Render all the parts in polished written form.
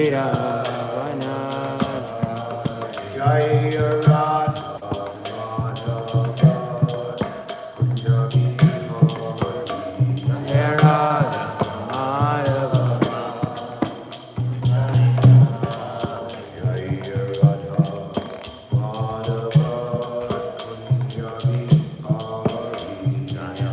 Vrindavanachari Jaya Radha Madhava Kunja Bihari Jaya Radha Madhava Jaya Radha Madhava Kunja Bihari Jaya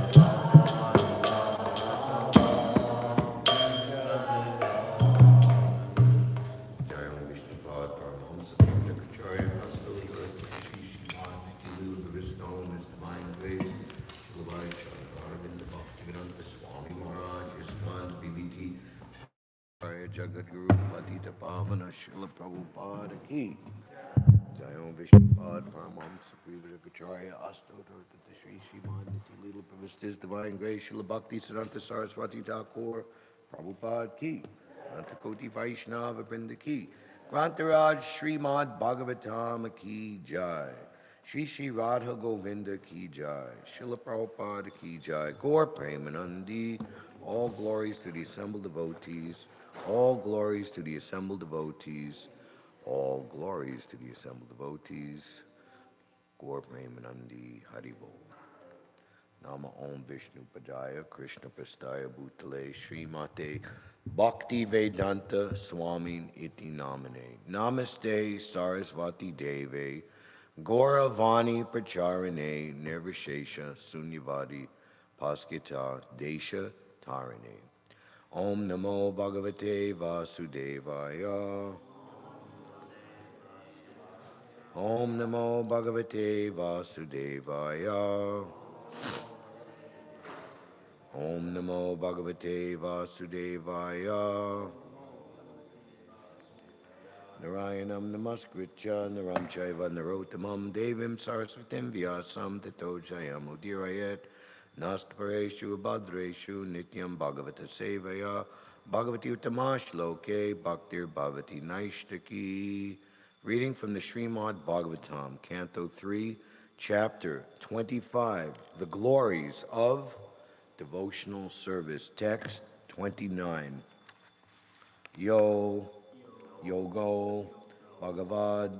Jai Om Vishnu Pad Paramahamsa Purjakacharya Pastotra Shri Srimad Nitya is known as Divine Grace Shilabhai Charanarvinda Bhaktivedanta Swami Maharaj Iskand BBT Jaya Jagat Guru Patita Pavana Srila Prabhupada Ki Jai Om Vishnu Pad Paramahamsa Purjakacharya Astotra Shri Srimad Nitya Lila Pravistis Divine Grace Srila Bhakti Siddhanta Saraswati Thakur Prabhupada Ki Antakoti Vaishnava Vrinda Ki Grantaraj Srimad Bhāgavatam Ki Jai Shri Shri Radha Govinda Ki Jai Srila Prabhupada Ki Jai Gaur Premanandi All glories to the assembled devotees All glories to the assembled devotees All glories to the assembled devotees Gaur Premanandi Haribol Nama Om Vishnu Padaya Krishna Prastaya Bhutale Srimate Bhakti Vedanta Swamin Iti Namane Namaste Sarasvati Deve Gauravani Pracharane Nirvishesha Sunyavadi Paskita Desha Tarane Om Namo Bhagavate Vasudevaya Om Namo Bhagavate Vasudevaya Om Namo Bhagavate Vasudevaya Narayanam Namaskritya Naram Chaiva Narottamam Devim Saraswatim Vyasam Tato Jayam Udirayet Nastpareshu Bhadreshu Nityam Bhagavata Sevaya Bhagavati Uttamash Loke Bhaktir Bhavati Naishtaki. Reading from the Srimad Bhāgavatam, Canto 3, Chapter 25, The Glories of Devotional Service. Text 29. Yo, Yogo, Bhagavad,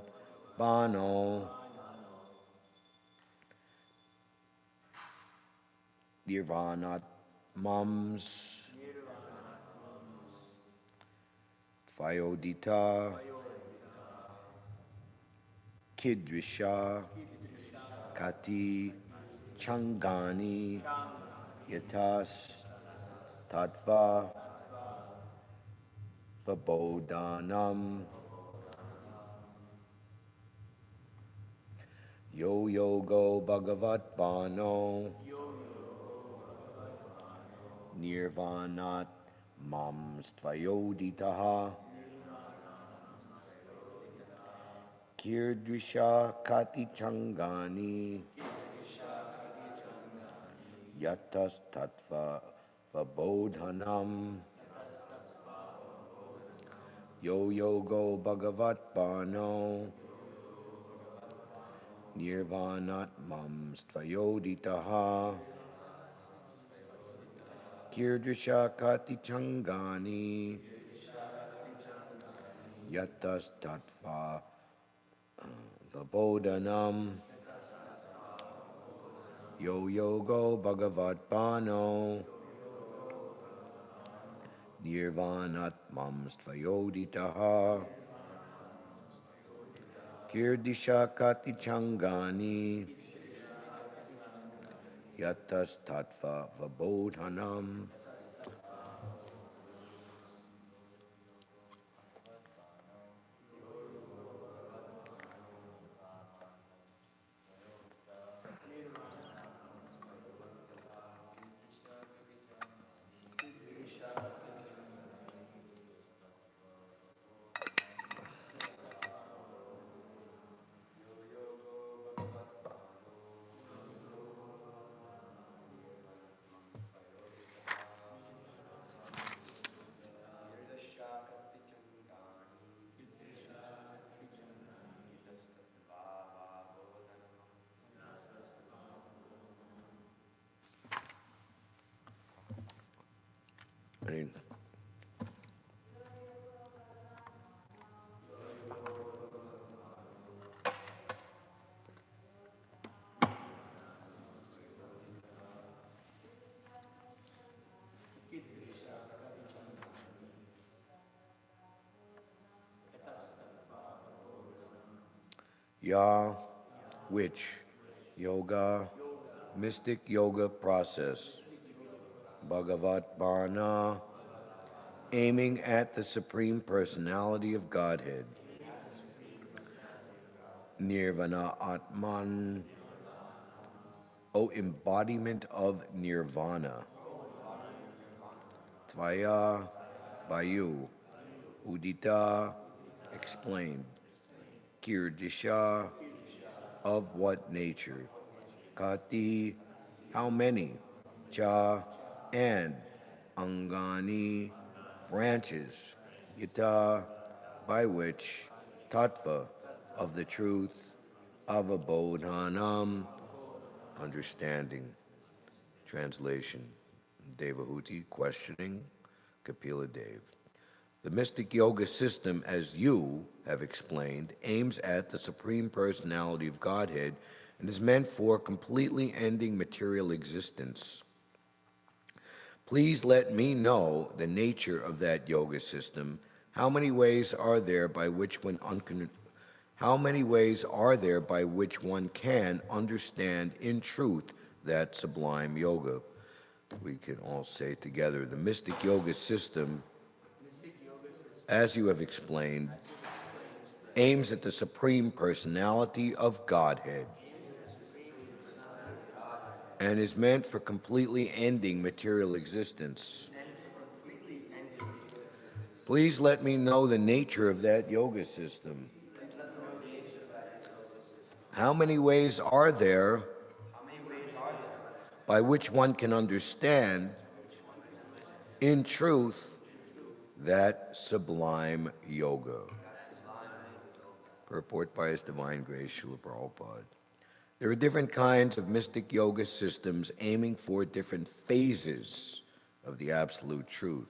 Bano, Nirvanat, Mums, Vayodita, Kidrisha, Kati, Changani, Yatas, Tattva, Vabodhanam, Yo Yogo Bhagavat Bano, Nirvanat Mamstvayoditaha, Kirdrisha Kati Changani, Yatas Tattva Vabodhanam, Yo Yogo Bhagavat Bano, Nirvanat Mamstvayoditaha, Kirdrisha Kati Changani, Yatas Tattva Vabodhanam, Yo Yogo Bhagavat Bano, Nirvanat Mamstvayoditaha, Kirdisha Kati Changani, Yatas Tattva Vabodhanam. Ya, which yoga, mystic yoga process, Bhāgavatam, aiming at the Supreme Personality of Godhead, Nirvana Atman, O embodiment of Nirvana, Tvaya, by you, Udita, explained, Kirdisha, of what nature, Kati, how many, Cha, and Angani, branches, Yata, by which, Tattva, of the truth, Avabodhanam, understanding. Translation, Devahuti, questioning, Kapila Dev. The mystic yoga system, as you have explained, aims at the Supreme Personality of Godhead and is meant for completely ending material existence. Please let me know the nature of that yoga system. How many ways are there by which one can understand in truth that sublime yoga? We can all say together, the mystic yoga system, as you have explained, aims at the Supreme Personality of Godhead and is meant for completely ending material existence. Please let me know the nature of that yoga system. How many ways are there by which one can understand in truth that sublime yoga? Purport by His Divine Grace, Srila Prabhupada. There are different kinds of mystic yoga systems aiming for different phases of the absolute truth.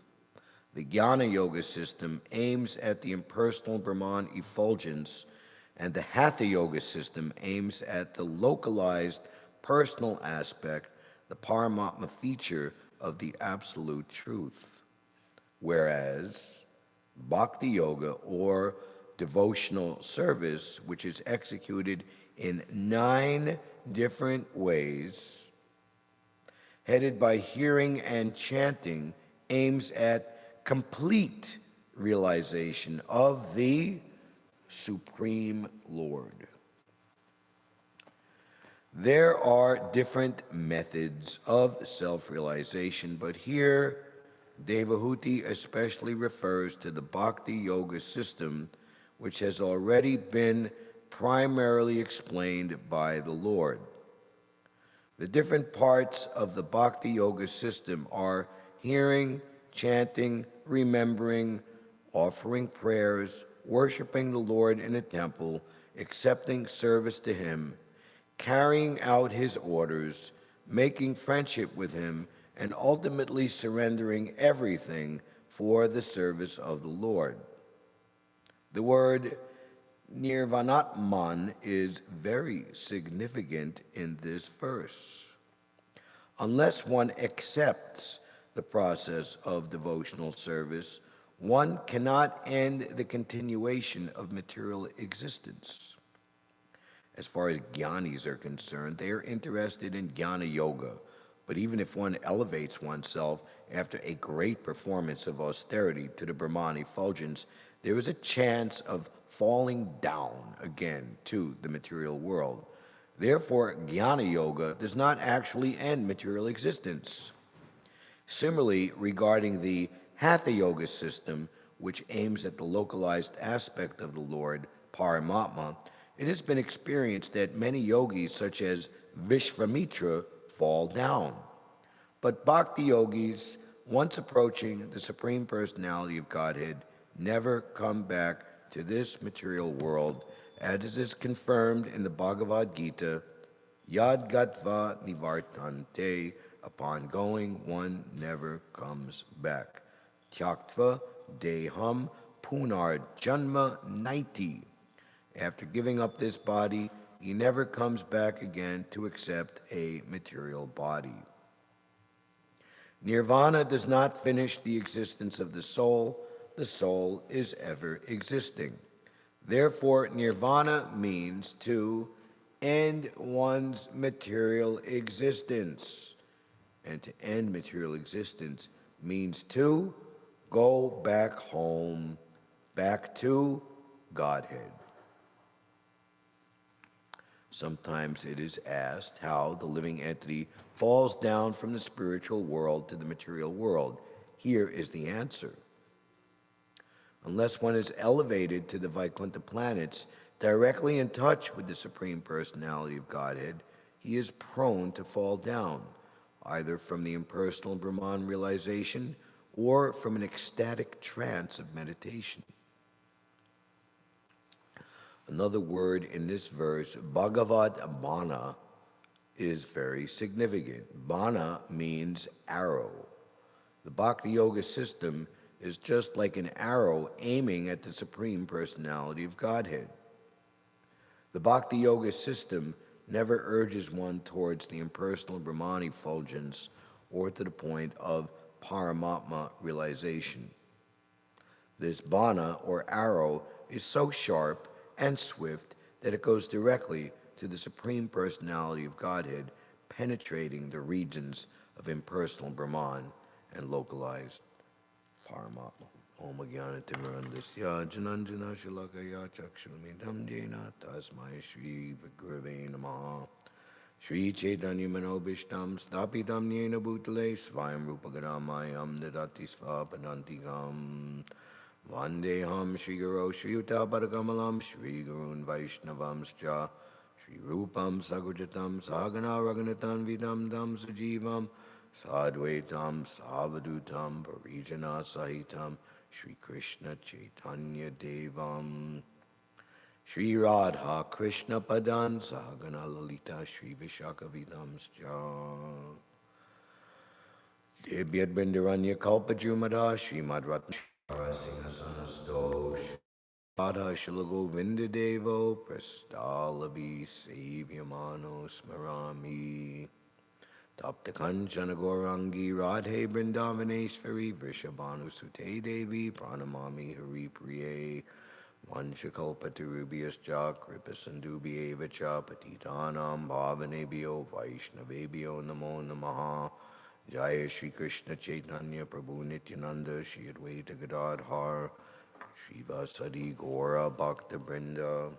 The Jnana Yoga system aims at the impersonal Brahman effulgence, and the Hatha Yoga system aims at the localized personal aspect, the Paramatma feature of the absolute truth. Whereas Bhakti Yoga, or devotional service, which is executed in 9 different ways, headed by hearing and chanting, aims at complete realization of the Supreme Lord. There are different methods of self-realization, but here Devahuti especially refers to the Bhakti Yoga system, which has already been primarily explained by the Lord. The different parts of the Bhakti Yoga system are hearing, chanting, remembering, offering prayers, worshiping the Lord in a temple, accepting service to Him, carrying out His orders, making friendship with Him, and ultimately surrendering everything for the service of the Lord. The word Nirvanatman is very significant in this verse. Unless one accepts the process of devotional service, one cannot end the continuation of material existence. As far as jnanis are concerned, they are interested in jnana yoga. But even if one elevates oneself after a great performance of austerity to the Brahman effulgence, there is a chance of falling down again to the material world. Therefore, jnana yoga does not actually end material existence. Similarly, regarding the Hatha Yoga system, which aims at the localized aspect of the Lord, Paramatma, it has been experienced that many yogis, such as Vishvamitra, fall down. But bhakti yogis, once approaching the Supreme Personality of Godhead, never come back to this material world, as is confirmed in the Bhagavad Gita, Yad Gatva Nivartante, upon going, one never comes back. Tyaktva Deham Punar Janma Naiti. After giving up this body, he never comes back again to accept a material body. Nirvana does not finish the existence of the soul is ever existing. Therefore, nirvana means to end one's material existence. And to end material existence means to go back home, back to Godhead. Sometimes it is asked how the living entity falls down from the spiritual world to the material world. Here is the answer. Unless one is elevated to the Vaikuntha planets, directly in touch with the Supreme Personality of Godhead, he is prone to fall down, either from the impersonal Brahman realization or from an ecstatic trance of meditation. Another word in this verse, Bhagavat Bana, is very significant. Bana means arrow. The Bhakti Yoga system is just like an arrow aiming at the Supreme Personality of Godhead. The Bhakti Yoga system never urges one towards the impersonal Brahman effulgence or to the point of Paramatma realization. This bana, or arrow, is so sharp and swift that it goes directly to the Supreme Personality of Godhead, penetrating the regions of impersonal Brahman and localized Paramatma. Om Jnana Timirandasya Jananjana Shalakaya Chakshurmidam Jena Tasmai Shri Gurave Namaha Shri Chaitanya Manobishtam Stapitam Yena Bhutale Svayam Rupagaramayam Dadati Svapadantikam Vandeham Shri Guru Shri Utapadakamalam Shri Gurun Vaishnavamscha Shri Rupam Sagujatam Sagana Raghunatan Vidam Dam Sajivam Sadvaitam Savadutam Parijana Sahitam Shri Krishna Chaitanya Devam Shri Radha Krishna Padan Sahagana Lalita Shri Vishakavidamscha Debyad Bindaranya Kalpajumada Srimad Ratnasanasto Radha Shilagovinda Devo Prastalavi Savyamano Smarami Tapta Kanchana Gorangi Radhe Brindavaneshwari Vrishabhanu Sute Devi Pranamami Hari Priye Vanchakalpatarubhyascha Kripasandubhyeva cha Patitanam Bhavanebhyo Vaishnavebhyo Namo Namaha Jaya Shri Krishna Chaitanya Prabhu Nityananda Shri Advaita Gadadhar Shri Vasadi Gaura Bhakta Brinda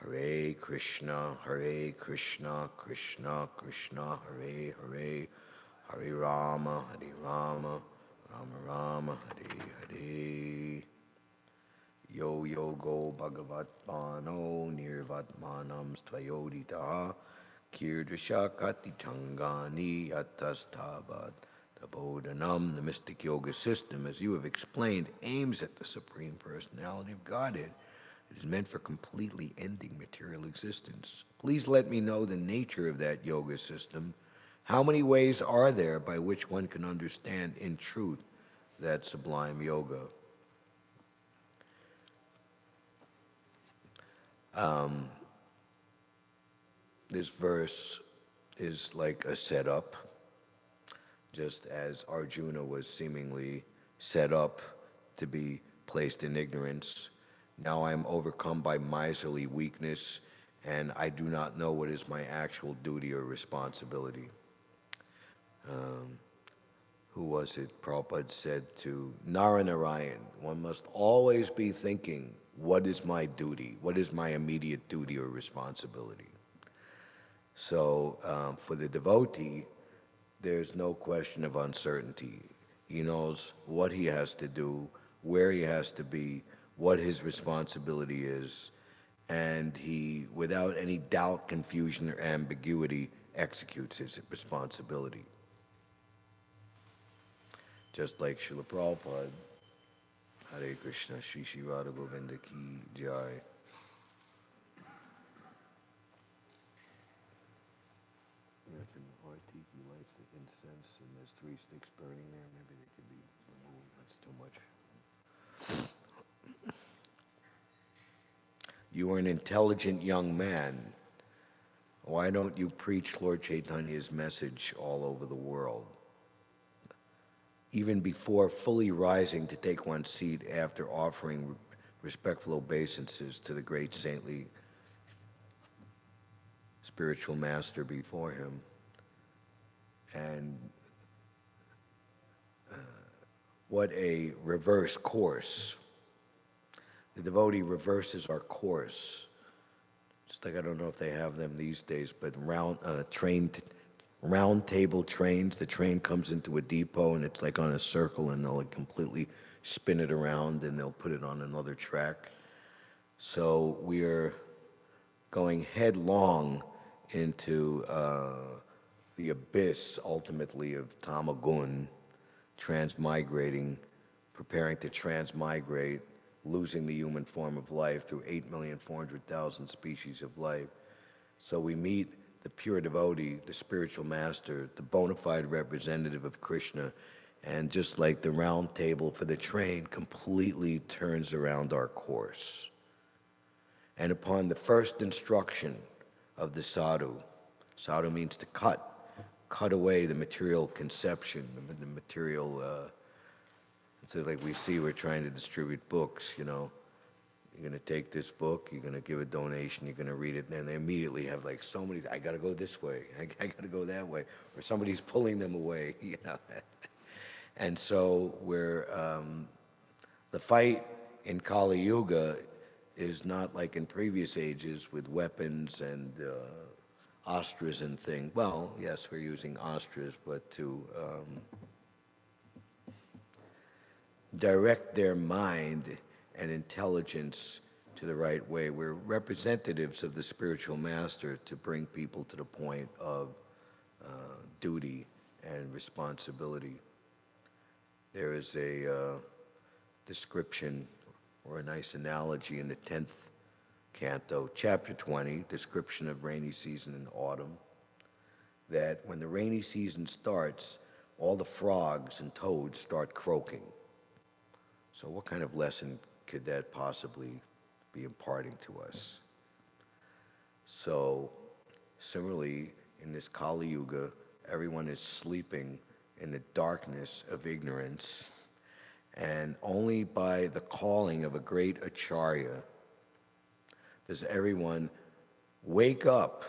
Hare Krishna, Krishna Krishna, Hare Hare, Hare Rama, Rama Rama, Hare Hare. Yo Go Bhagavat Pano Nirvatmanam Stvayoditaha Kirdvishakati Changani Yatastavat Tabodhanam. The mystic yoga system, as you have explained, aims at the Supreme Personality of Godhead. It is meant for completely ending material existence. Please let me know the nature of that yoga system. How many ways are there by which one can understand in truth that sublime yoga? This verse is like a setup, just as Arjuna was seemingly set up to be placed in ignorance. Now I am overcome by miserly weakness, and I do not know what is my actual duty or responsibility. Who was it? Prabhupada said to Narayan, one must always be thinking, what is my duty? What is my immediate duty or responsibility? So for the devotee, there's no question of uncertainty. He knows what he has to do, where he has to be, what his responsibility is, and he, without any doubt, confusion, or ambiguity, executes his responsibility. Just like Srila Prabhupada, Hare Krishna, Shri Shri Radha Govinda Ki Jai. Tiki lights the incense, and there's 3 sticks burning there. Maybe they could be removed. That's too much. You are an intelligent young man. Why don't you preach Lord Chaitanya's message all over the world? Even before fully rising to take one's seat after offering respectful obeisances to the great saintly spiritual master before him. And what a reverse course. The devotee reverses our course. Just like, I don't know if they have them these days, but round table trains. The train comes into a depot and it's like on a circle, and they'll like completely spin it around and they'll put it on another track. So we are going headlong into the abyss, ultimately, of tamagun, transmigrating, preparing to transmigrate, losing the human form of life through 8,400,000 species of life. So we meet the pure devotee, the spiritual master, the bona fide representative of Krishna, and just like the round table for the train, completely turns around our course. And upon the first instruction of the sadhu, sadhu means to cut away the material conception, the material, so like we see, we're trying to distribute books, you know. You're going to take this book, you're going to give a donation, you're going to read it, and then they immediately have like so many, I got to go this way, I got to go that way, or somebody's pulling them away, you know. And so the fight in Kali Yuga is not like in previous ages with weapons and ostras and things. Well, yes, we're using ostras, but to direct their mind and intelligence to the right way. We're representatives of the spiritual master to bring people to the point of duty and responsibility. There is a description or a nice analogy in the 10th canto, chapter 20, description of rainy season in autumn, that when the rainy season starts, all the frogs and toads start croaking. So what kind of lesson could that possibly be imparting to us? So similarly, in this Kali Yuga, everyone is sleeping in the darkness of ignorance, and only by the calling of a great acharya does everyone wake up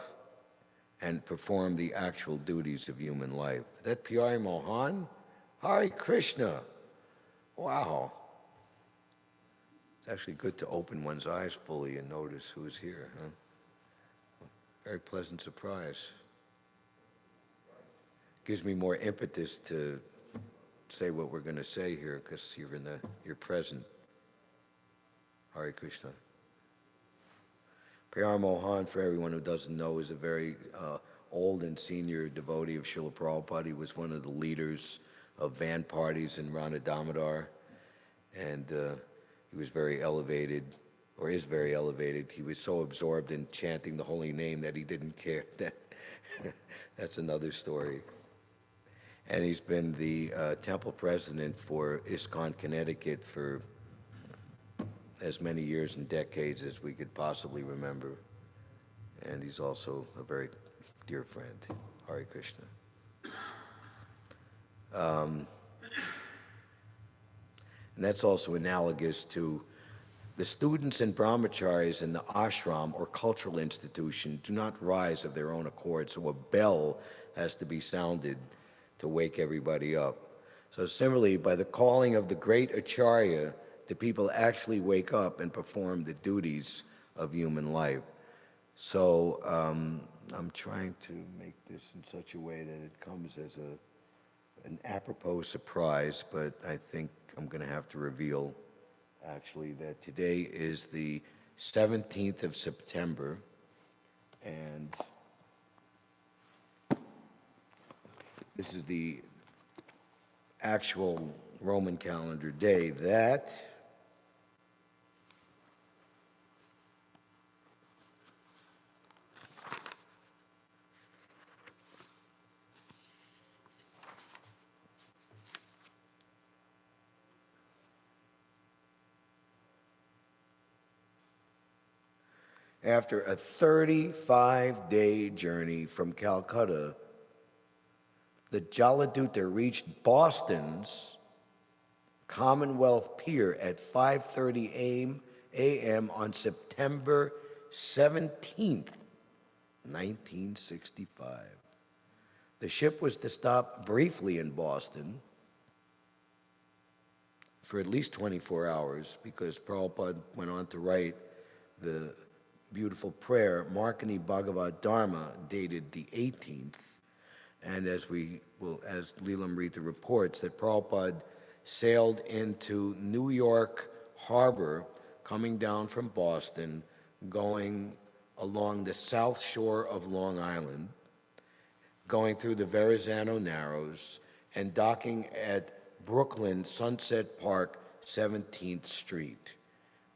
and perform the actual duties of human life. That P.R. Mohan? Hare Krishna. Wow. It's actually good to open one's eyes fully and notice who's here, huh? Very pleasant surprise. Gives me more impetus to say what we're going to say here, because you're present. Hare Krishna. P.R. Mohan, for everyone who doesn't know, is a very old and senior devotee of Srila Prabhupada. He was one of the leaders of van parties in Radha Damodar, and he was very elevated, or is very elevated. He was so absorbed in chanting the holy name that he didn't care. That's another story. And he's been the temple president for ISKCON Connecticut for as many years and decades as we could possibly remember. And he's also a very dear friend. Hare Krishna. And that's also analogous to the students and brahmacharis in the ashram or cultural institution do not rise of their own accord, so a bell has to be sounded to wake everybody up. So similarly, by the calling of the great acharya, the people actually wake up and perform the duties of human life. So I'm trying to make this in such a way that it comes as an apropos surprise, but I think I'm going to have to reveal actually that today is the 17th of September, and this is the actual Roman calendar day that after a 35-day journey from Calcutta, the Jaladuta reached Boston's Commonwealth Pier at 5:30 a.m. a.m. on September 17th, 1965. The ship was to stop briefly in Boston for at least 24 hours because Prabhupada went on to write the beautiful prayer, Markani Bhagavat Dharma, dated the 18th. And as Leelamrita reports, that Prabhupada sailed into New York Harbor, coming down from Boston, going along the south shore of Long Island, going through the Verrazano Narrows, and docking at Brooklyn Sunset Park 17th Street,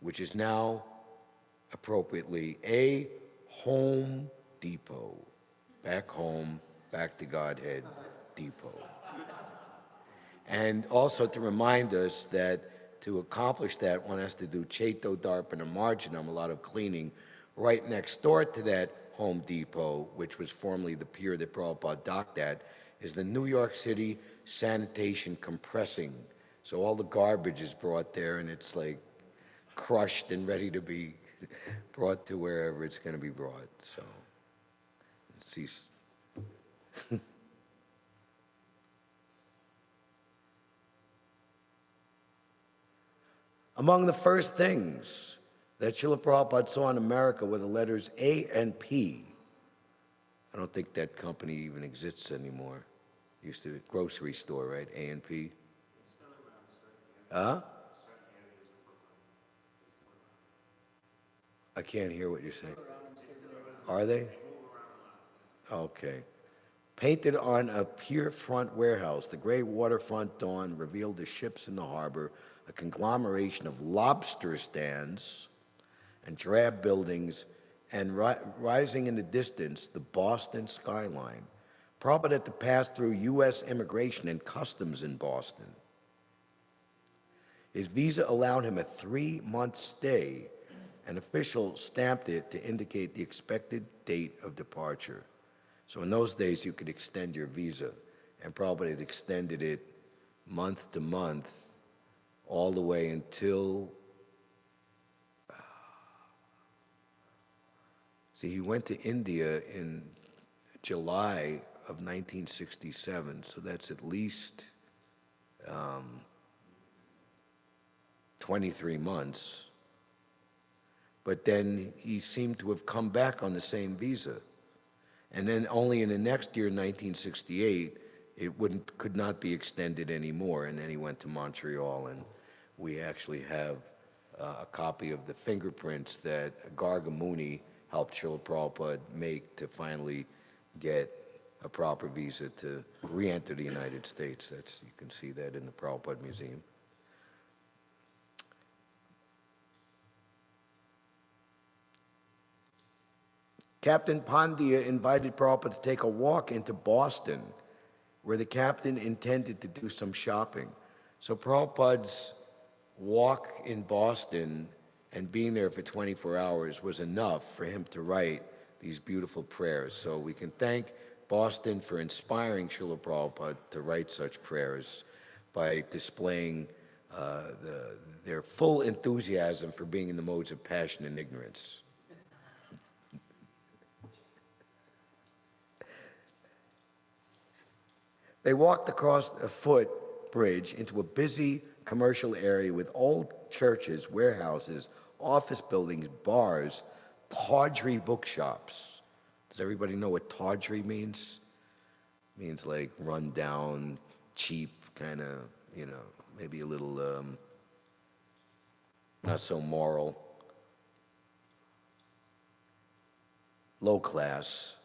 which is now appropriately a Home Depot. Back home, back to Godhead Depot. And also to remind us that to accomplish that, one has to do Cheto Darpana Marjanam, a lot of cleaning, right next door to that Home Depot, which was formerly the pier that Prabhupada docked at, is the New York City Sanitation Compressing. So all the garbage is brought there, and it's like crushed and ready to be brought to wherever it's going to be brought. So, see. Among the first things that Srila Prabhupada saw in America were the letters A and P. I don't think that company even exists anymore. Used to be a grocery store, right? A and P. Huh? I can't hear what you're saying. Are they? Okay. Painted on a pier front warehouse, the gray waterfront dawn revealed the ships in the harbor, a conglomeration of lobster stands and drab buildings, and rising in the distance, the Boston skyline. Prabhupada had to pass through U.S. immigration and customs in Boston. His visa allowed him a 3-month stay. An official stamped it to indicate the expected date of departure. So in those days, you could extend your visa, and Prabhupada had extended it month to month, all the way until, see, he went to India in July of 1967, so that's at least 23 months. But then he seemed to have come back on the same visa. And then only in the next year, 1968, it could not be extended anymore. And then he went to Montreal, and we actually have a copy of the fingerprints that Garga Muni helped Srila Prabhupada make to finally get a proper visa to re-enter the United States. You can see that in the Prabhupada Museum. Captain Pandya invited Prabhupada to take a walk into Boston, where the captain intended to do some shopping. So Prabhupada's walk in Boston and being there for 24 hours was enough for him to write these beautiful prayers. So we can thank Boston for inspiring Srila Prabhupada to write such prayers by displaying their full enthusiasm for being in the modes of passion and ignorance. They walked across a footbridge into a busy commercial area with old churches, warehouses, office buildings, bars, tawdry bookshops. Does everybody know what tawdry means? It means like run down, cheap, kind of, maybe a little not so moral, low class.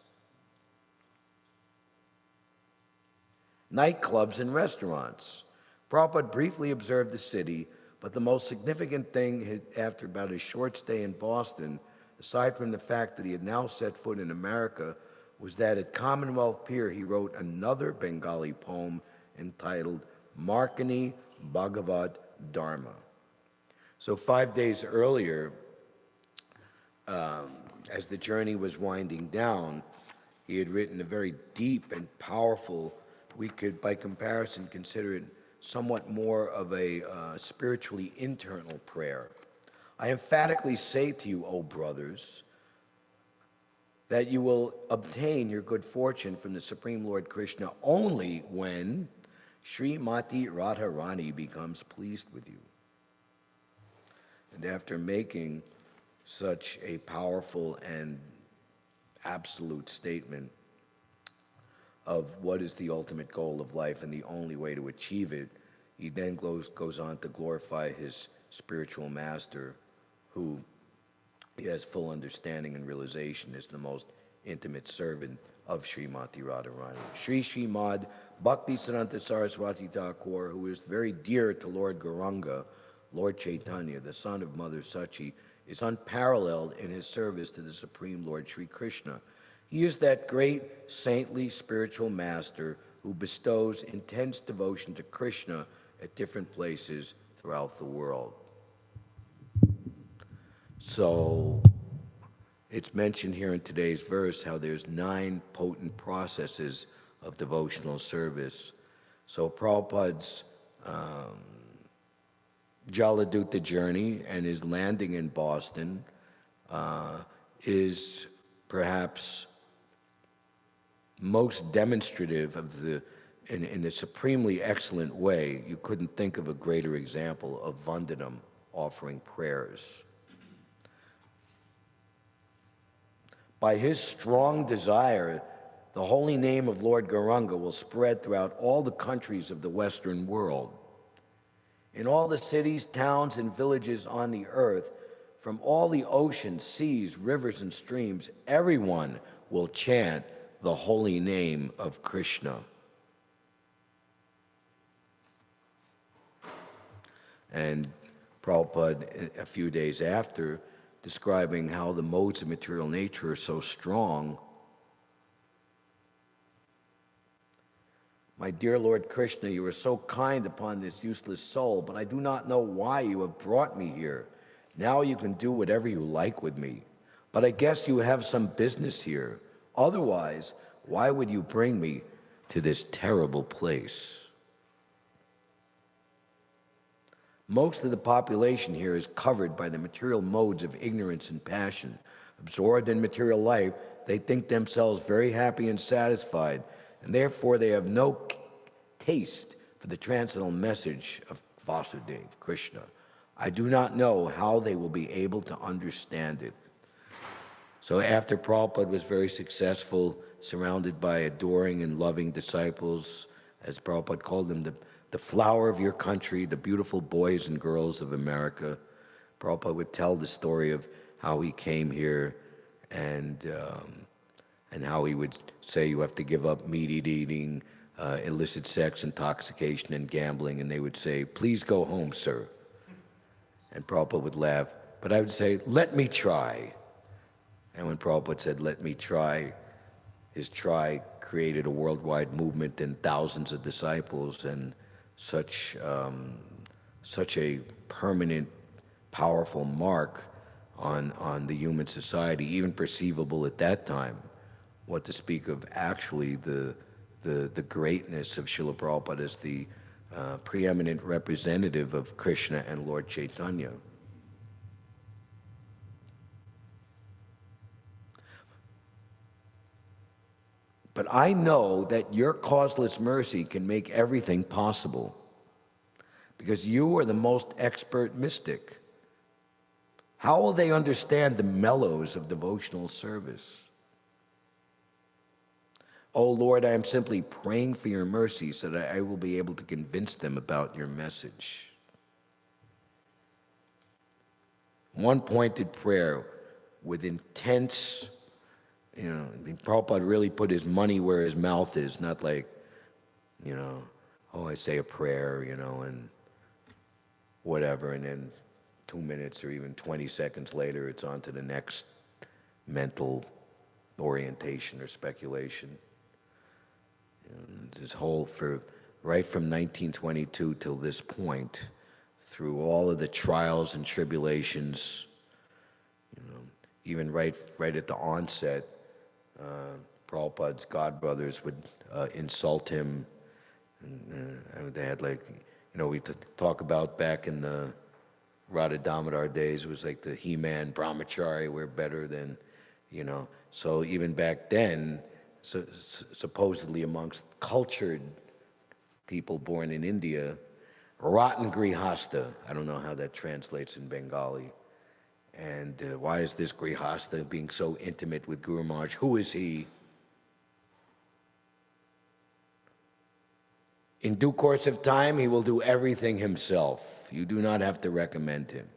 Nightclubs and restaurants. Prabhupada briefly observed the city, but the most significant thing after about his short stay in Boston, aside from the fact that he had now set foot in America, was that at Commonwealth Pier he wrote another Bengali poem entitled Markani Bhagavat Dharma. So 5 days earlier, as the journey was winding down, he had written a very deep and powerful, we could, by comparison, consider it somewhat more of a spiritually internal prayer. I emphatically say to you, O brothers, that you will obtain your good fortune from the Supreme Lord Krishna only when Srimati Radharani becomes pleased with you. And after making such a powerful and absolute statement of what is the ultimate goal of life and the only way to achieve it, he then goes on to glorify his spiritual master, who he has full understanding and realization is the most intimate servant of Srimati Radharani. Sri Srimad Bhakti Siddhanta Saraswati Thakur, who is very dear to Lord Gauranga, Lord Chaitanya, the son of Mother Sachi, is unparalleled in his service to the Supreme Lord Sri Krishna. He is that great saintly spiritual master who bestows intense devotion to Krishna at different places throughout the world. So it's mentioned here in today's verse how there's 9 potent processes of devotional service. So Prabhupada's Jaladuta journey and his landing in Boston is perhaps most demonstrative of in a supremely excellent way. You couldn't think of a greater example of Vandanam, offering prayers. By his strong desire, the holy name of Lord Gauranga will spread throughout all the countries of the Western world. In all the cities, towns, and villages on the earth, from all the oceans, seas, rivers, and streams, everyone will chant the holy name of Krishna. And Prabhupada, a few days after, describing how the modes of material nature are so strong. My dear Lord Krishna, you are so kind upon this useless soul, but I do not know why you have brought me here. Now you can do whatever you like with me. But I guess you have some business here. Otherwise, why would you bring me to this terrible place? Most of the population here is covered by the material modes of ignorance and passion. Absorbed in material life, they think themselves very happy and satisfied, and therefore they have no taste for the transcendental message of Vasudeva, Krishna. I do not know how they will be able to understand it. So after Prabhupada was very successful, surrounded by adoring and loving disciples, as Prabhupada called them, the flower of your country, the beautiful boys and girls of America, Prabhupada would tell the story of how he came here and how he would say you have to give up meat eating, illicit sex, intoxication, and gambling, and they would say, please go home, sir. And Prabhupada would laugh, but I would say, let me try. And when Prabhupada said, let me try, his try created a worldwide movement and thousands of disciples, and such a permanent, powerful mark on the human society, even perceivable at that time. What to speak of actually the greatness of Srila Prabhupada as the preeminent representative of Krishna and Lord Chaitanya. But I know that your causeless mercy can make everything possible, because you are the most expert mystic. How will they understand the mellows of devotional service? Oh Lord, I am simply praying for your mercy so that I will be able to convince them about your message. One pointed prayer with intense, Prabhupada really put his money where his mouth is, not like, I say a prayer, and whatever, and then 2 minutes or even 20 seconds later, it's on to the next mental orientation or speculation. This whole, right from 1922 till this point, through all of the trials and tribulations, even right at the onset, Prabhupada's godbrothers would insult him. And they had we talk about back in the Radha Damodar days, it was like the He-Man brahmachari, we're better than, you know. So even back then, supposedly amongst cultured people born in India, rotten grihasta, I don't know how that translates in Bengali. And why is this grihasta being so intimate with Guru Maharaj? Who is he? In due course of time, he will do everything himself. You do not have to recommend him.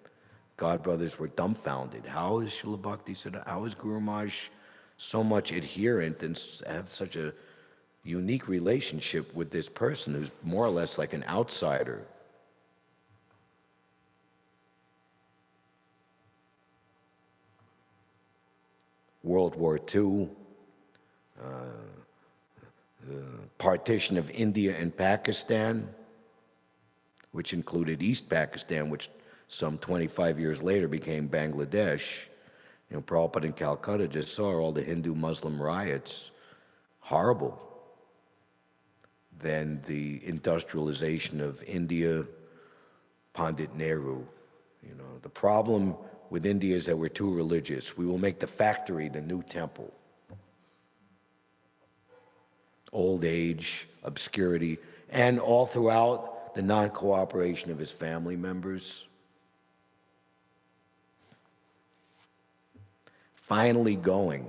God brothers were dumbfounded. How is Srila Bhakti Siddhanta, how is Guru Maharaj so much adherent and have such a unique relationship with this person who's more or less like an outsider? World War II, the partition of India and Pakistan, which included East Pakistan, which some 25 years later became Bangladesh. You know, Prabhupada in Calcutta just saw all the Hindu-Muslim riots. Horrible. Then the industrialization of India, Pandit Nehru. You know, the problem with India is that we're too religious. We will make the factory the new temple. Old age, obscurity, and all throughout the non-cooperation of his family members. Finally going.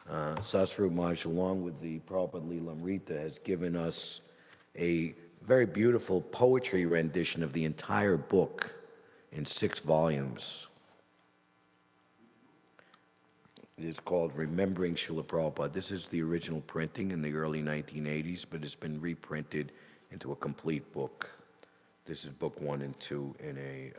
Sasru Maharaj, along with the Prabhupada Lilamrita, has given us a very beautiful poetry rendition of the entire book in 6 volumes. It is called Remembering Srila Prabhupada. This is the original printing in the early 1980s, but it's been reprinted into a complete book. This is book 1 and 2 in a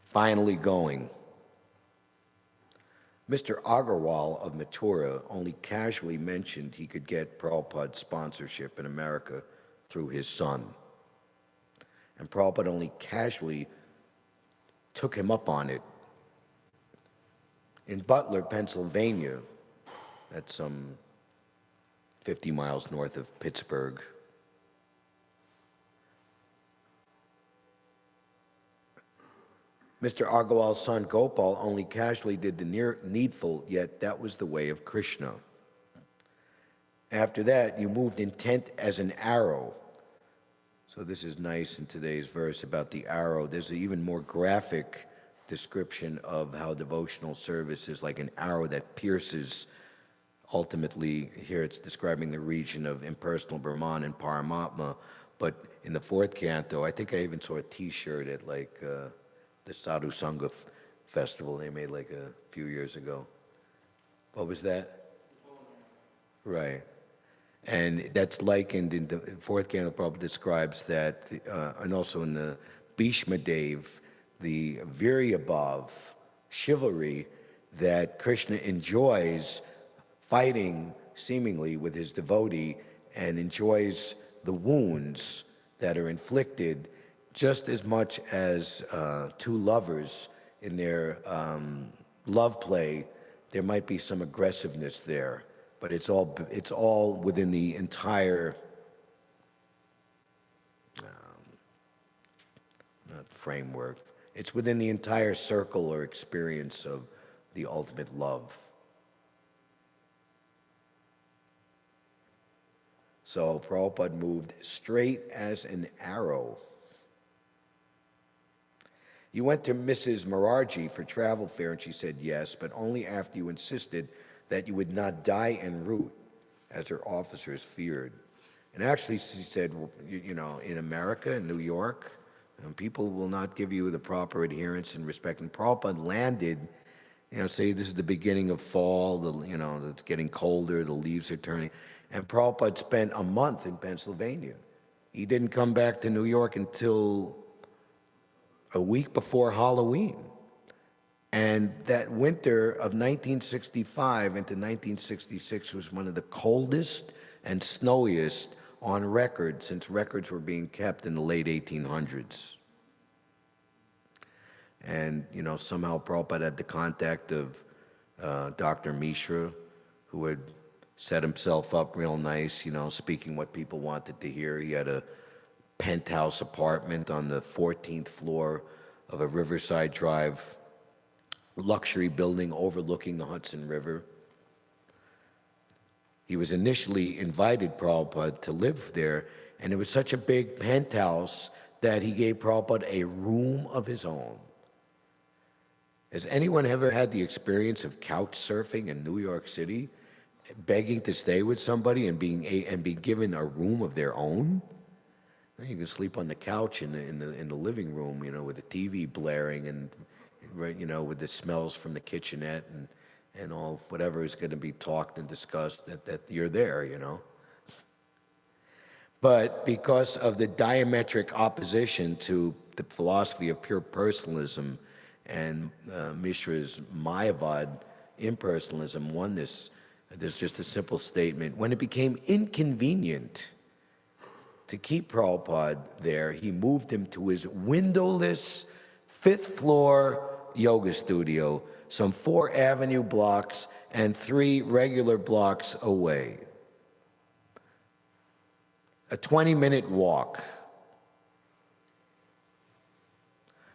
finally going. Mr. Agarwal of Mathura only casually mentioned he could get Prabhupada's sponsorship in America through his son. And Prabhupada only casually took him up on it. In Butler, Pennsylvania, that's some 50 miles north of Pittsburgh, Mr. Agarwal's son Gopal only casually did the needful, yet that was the way of Krishna. After that, you moved intent as an arrow. So this is nice in today's verse about the arrow. There's an even more graphic description of how devotional service is like an arrow that pierces. Ultimately, here it's describing the region of impersonal Brahman and Paramatma. But in the 4th canto, I think I even saw a T-shirt at like the Sadhu Sangha festival they made like a few years ago. What was that? Right. And that's likened in the 4th canto. Prabhupada describes that, and also in the Bhishma Dev, the Viryabhav, chivalry, that Krishna enjoys fighting seemingly with his devotee and enjoys the wounds that are inflicted just as much as 2 lovers in their love play. There might be some aggressiveness there, but it's all within the entire not framework. It's within the entire circle or experience of the ultimate love. So Prabhupada moved straight as an arrow. You went to Mrs. Morarji for travel fare, and she said yes, but only after you insisted that you would not die en route, as her officers feared. And actually, she said, you know, in America, in New York, people will not give you the proper adherence and respect. And Prabhupada landed, you know, say this is the beginning of fall, it's getting colder, the leaves are turning. And Prabhupada spent a month in Pennsylvania. He didn't come back to New York until a week before Halloween. And that winter of 1965 into 1966 was one of the coldest and snowiest on record since records were being kept in the late 1800s. And, somehow Prabhupada had the contact of Dr. Mishra, who had set himself up real nice, speaking what people wanted to hear. He had a penthouse apartment on the 14th floor of a Riverside Drive luxury building overlooking the Hudson River. He was initially invited Prabhupada to live there, and it was such a big penthouse that he gave Prabhupada a room of his own. Has anyone ever had the experience of couch surfing in New York City, begging to stay with somebody and being given a room of their own? You can sleep on the couch in the living room, with the TV blaring and with the smells from the kitchenette and all whatever is going to be talked and discussed that you're there, But because of the diametric opposition to the philosophy of pure personalism and Mishra's Mayavad impersonalism, oneness, there's just a simple statement. When it became inconvenient to keep Prabhupada there, he moved him to his windowless fifth floor yoga studio, some 4 avenue blocks and 3 regular blocks away. A 20-minute walk.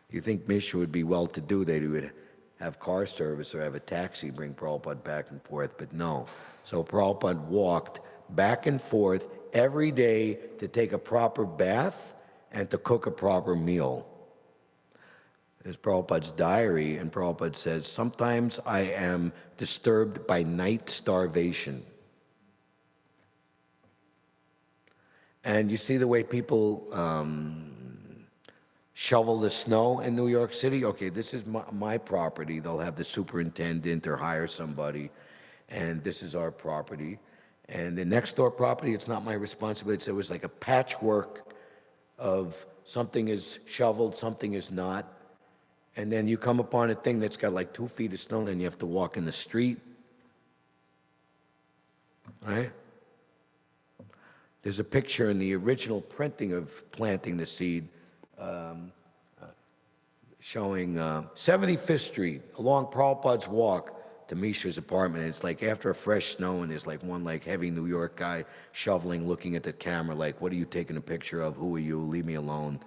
You think Mishra would be well-to-do, they would have car service or have a taxi bring Prabhupada back and forth, but no. So Prabhupada walked back and forth every day to take a proper bath and to cook a proper meal. There's Prabhupada's diary, and Prabhupada says, sometimes I am disturbed by night starvation. And you see the way people shovel the snow in New York City? Okay, this is my property. They'll have the superintendent or hire somebody, and this is our property. And the next door property, it's not my responsibility. So it was like a patchwork of something is shoveled, something is not. And then you come upon a thing that's got like 2 feet of snow, then you have to walk in the street. Right? There's a picture in the original printing of planting the seed showing 75th Street along Prabhupada's walk to Mishra's apartment. It's like after a fresh snow, and there's like one like heavy New York guy shoveling, looking at the camera like, what are you taking a picture of? Who are you? Leave me alone.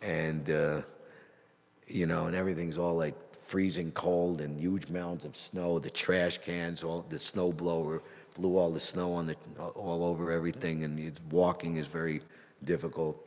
And, and everything's all like freezing cold and huge mounds of snow. The trash cans, all the snow blower blew all the snow all over everything, and walking is very difficult.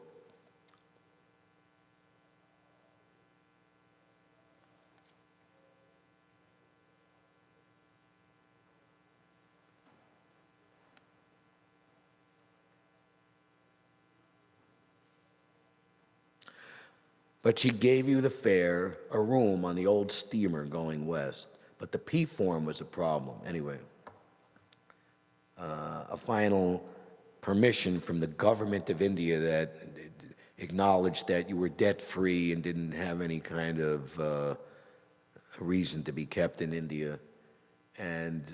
But she gave you the fare, a room on the old steamer going west. But the P form was a problem. Anyway, a final permission from the government of India that acknowledged that you were debt-free and didn't have any kind of reason to be kept in India. And,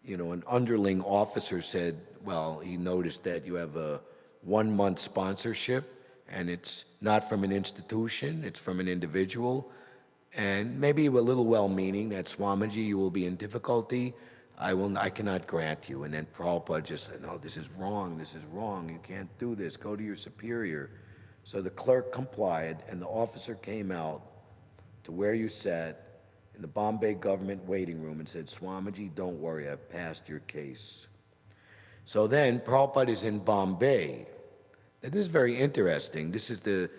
an underling officer said, well, he noticed that you have a 1-month sponsorship, and it's not from an institution, it's from an individual. And maybe a little well-meaning that, Swamiji, you will be in difficulty. I cannot grant you. And then Prabhupada just said, no, this is wrong, you can't do this, go to your superior. So the clerk complied, and the officer came out to where you sat in the Bombay government waiting room and said, Swamiji, don't worry, I've passed your case. So then Prabhupada is in Bombay. Now, this is very interesting. This is the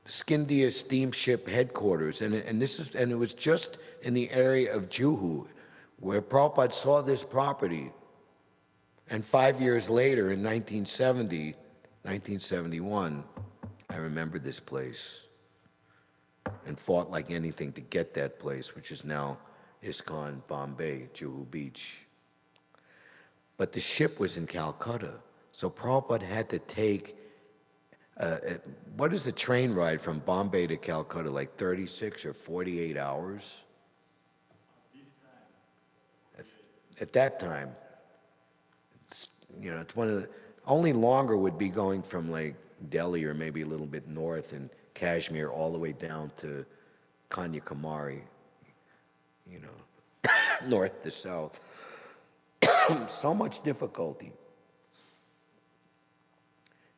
Scindia steamship headquarters, and it was just in the area of Juhu, where Prabhupada saw this property. And 5 years later, in 1971, I remember this place and fought like anything to get that place, which is now ISKCON Bombay, Juhu Beach. But the ship was in Calcutta, so Prabhupada had to take what is the train ride from Bombay to Calcutta, like 36 or 48 hours? At that time. It's one of the, only longer would be going from like Delhi or maybe a little bit north and Kashmir all the way down to Kanyakumari, north to south. So much difficulty.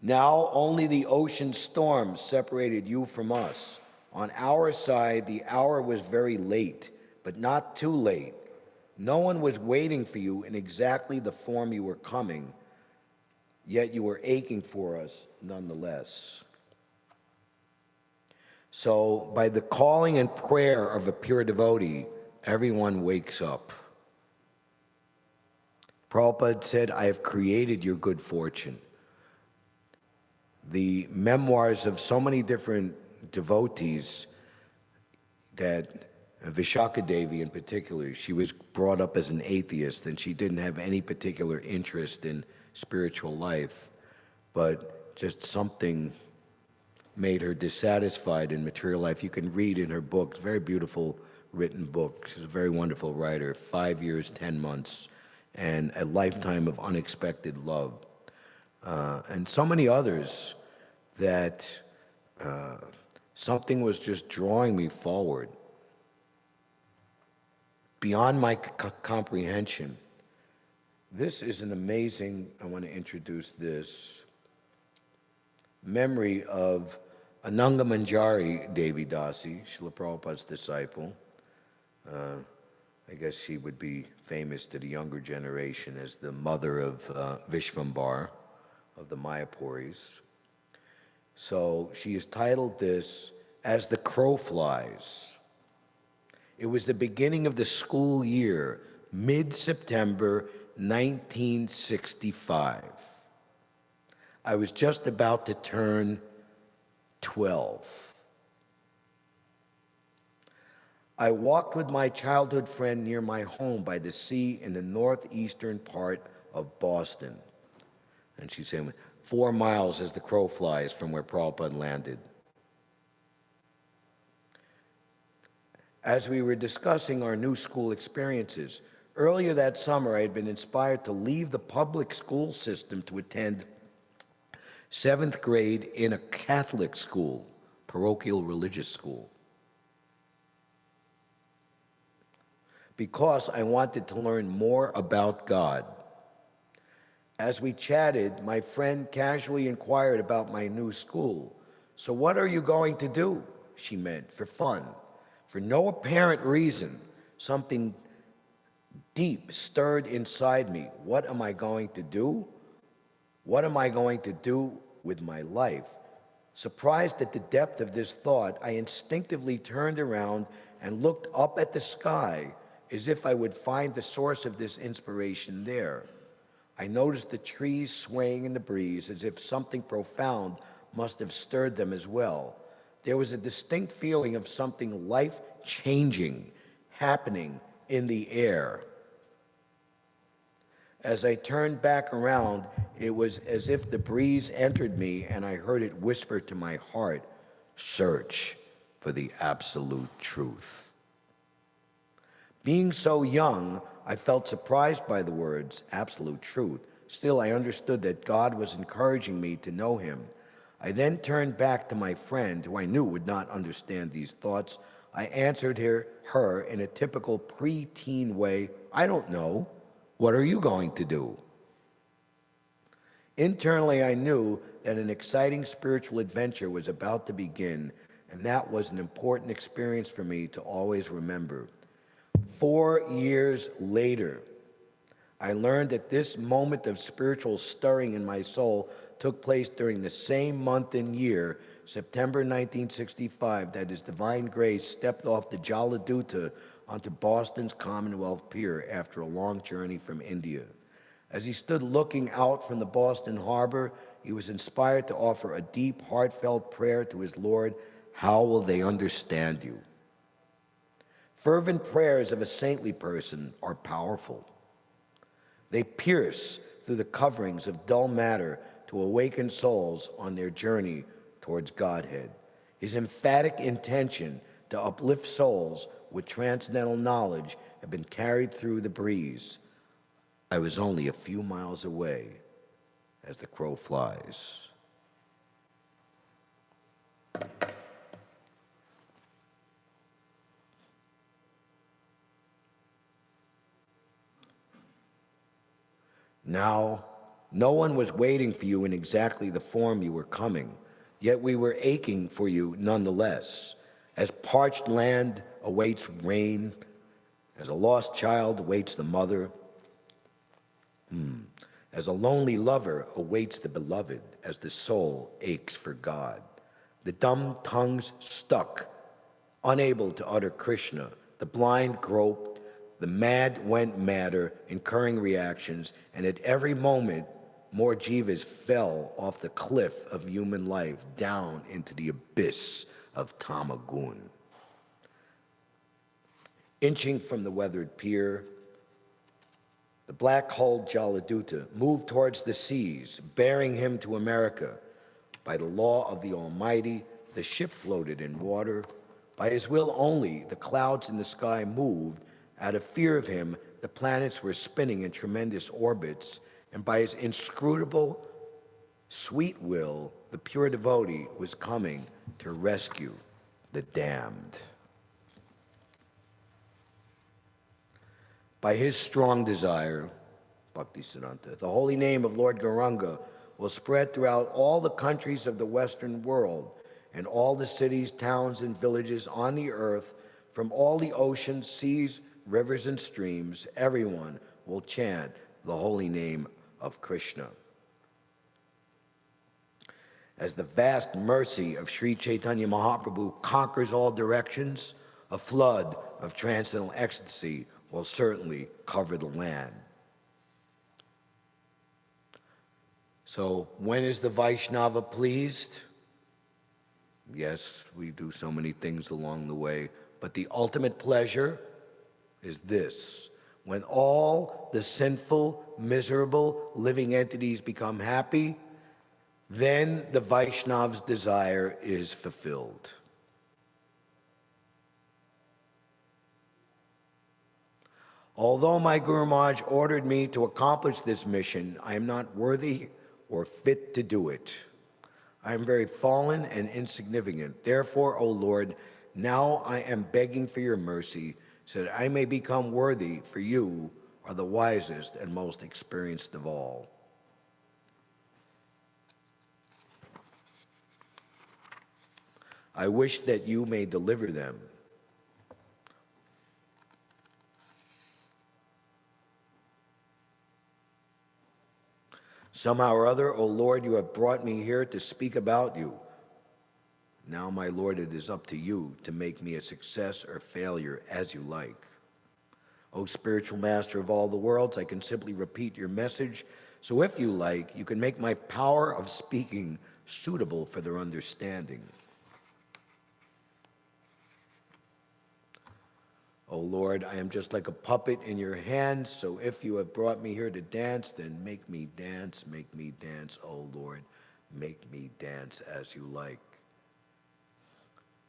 Now only the ocean storm separated you from us. On our side, the hour was very late, but not too late. No one was waiting for you in exactly the form you were coming, yet you were aching for us nonetheless. So, by the calling and prayer of a pure devotee, everyone wakes up. Prabhupada said, I have created your good fortune. The memoirs of so many different devotees that Vishaka Devi in particular, she was brought up as an atheist and she didn't have any particular interest in spiritual life, but just something made her dissatisfied in material life. You can read in her books, very beautiful written book. She's a very wonderful writer, 5 years, 10 months, and a lifetime of unexpected love. And so many others that something was just drawing me forward beyond my comprehension. This is an amazing, I want to introduce this, memory of Ananga Manjari Devi Dasi, Srila Prabhupada's disciple. I guess she would be famous to the younger generation as the mother of Vishvambar, of the Mayapuris. So she has titled this, As the Crow Flies. It was the beginning of the school year, mid-September 1965. I was just about to turn 12. I walked with my childhood friend near my home by the sea in the northeastern part of Boston. And she said, 4 miles as the crow flies from where Prabhupada landed. As we were discussing our new school experiences, earlier that summer I had been inspired to leave the public school system to attend 7th grade in a Catholic school, parochial religious school, because I wanted to learn more about God. As we chatted, my friend casually inquired about my new school. So what are you going to do? She meant, for fun. For no apparent reason, something deep stirred inside me. What am I going to do? What am I going to do with my life? Surprised at the depth of this thought, I instinctively turned around and looked up at the sky as if I would find the source of this inspiration there. I noticed the trees swaying in the breeze as if something profound must have stirred them as well. There was a distinct feeling of something life-changing happening in the air. As I turned back around, it was as if the breeze entered me and I heard it whisper to my heart, search for the absolute truth. Being so young, I felt surprised by the words, absolute truth. Still, I understood that God was encouraging me to know him. I then turned back to my friend, who I knew would not understand these thoughts. I answered her in a typical pre-teen way, I don't know. What are you going to do? Internally, I knew that an exciting spiritual adventure was about to begin, and that was an important experience for me to always remember. 4 years later, I learned that this moment of spiritual stirring in my soul took place during the same month and year, September 1965, that His Divine Grace stepped off the Jaladuta onto Boston's Commonwealth Pier after a long journey from India. As he stood looking out from the Boston harbor, he was inspired to offer a deep, heartfelt prayer to his Lord, how will they understand you? Fervent prayers of a saintly person are powerful. They pierce through the coverings of dull matter to awaken souls on their journey towards Godhead. His emphatic intention to uplift souls with transcendental knowledge had been carried through the breeze. I was only a few miles away as the crow flies. Now, no one was waiting for you in exactly the form you were coming, yet we were aching for you nonetheless. As parched land awaits rain, as a lost child awaits the mother, as a lonely lover awaits the beloved, as the soul aches for God. The dumb tongues stuck, unable to utter Krishna. The blind groped, the mad went madder, incurring reactions, and at every moment, more jivas fell off the cliff of human life down into the abyss of Tamagun. Inching from the weathered pier, the black-hulled Jaladuta moved towards the seas, bearing him to America. By the law of the Almighty, the ship floated in water. By his will only, the clouds in the sky moved. Out of fear of him, the planets were spinning in tremendous orbits. And by his inscrutable, sweet will, the pure devotee was coming to rescue the damned. By his strong desire, Bhaktisiddhanta, the holy name of Lord Gauranga will spread throughout all the countries of the Western world and all the cities, towns, and villages on the earth, from all the oceans, seas, rivers, and streams. Everyone will chant the holy name of Krishna. As the vast mercy of Sri Chaitanya Mahaprabhu conquers all directions, a flood of transcendental ecstasy will certainly cover the land. So when is the Vaishnava pleased? Yes, we do so many things along the way, but the ultimate pleasure is this: when all the sinful, miserable, living entities become happy, then the Vaishnava's desire is fulfilled. Although my Guru Maharaj ordered me to accomplish this mission, I am not worthy or fit to do it. I am very fallen and insignificant. Therefore, O Lord, now I am begging for your mercy so that I may become worthy, for you are the wisest and most experienced of all. I wish that you may deliver them. Somehow or other, O Lord, you have brought me here to speak about you. Now, my Lord, it is up to you to make me a success or failure as you like. O spiritual master of all the worlds, I can simply repeat your message. So if you like, you can make my power of speaking suitable for their understanding. O Lord, I am just like a puppet in your hands, so if you have brought me here to dance, then make me dance, O Lord, make me dance as you like.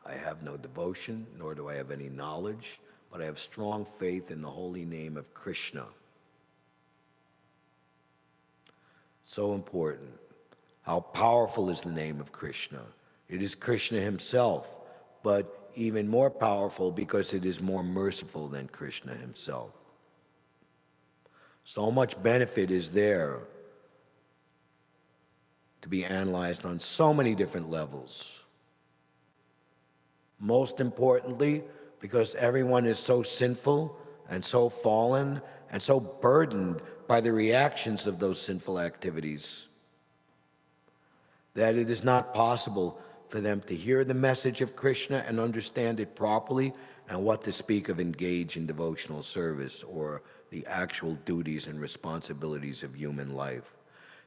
I have no devotion, nor do I have any knowledge, but I have strong faith in the holy name of Krishna. So important. How powerful is the name of Krishna? It is Krishna himself, but even more powerful because it is more merciful than Krishna himself. So much benefit is there to be analyzed on so many different levels. Most importantly, because everyone is so sinful and so fallen and so burdened by the reactions of those sinful activities that it is not possible for them to hear the message of Krishna and understand it properly, and what to speak of engage in devotional service or the actual duties and responsibilities of human life.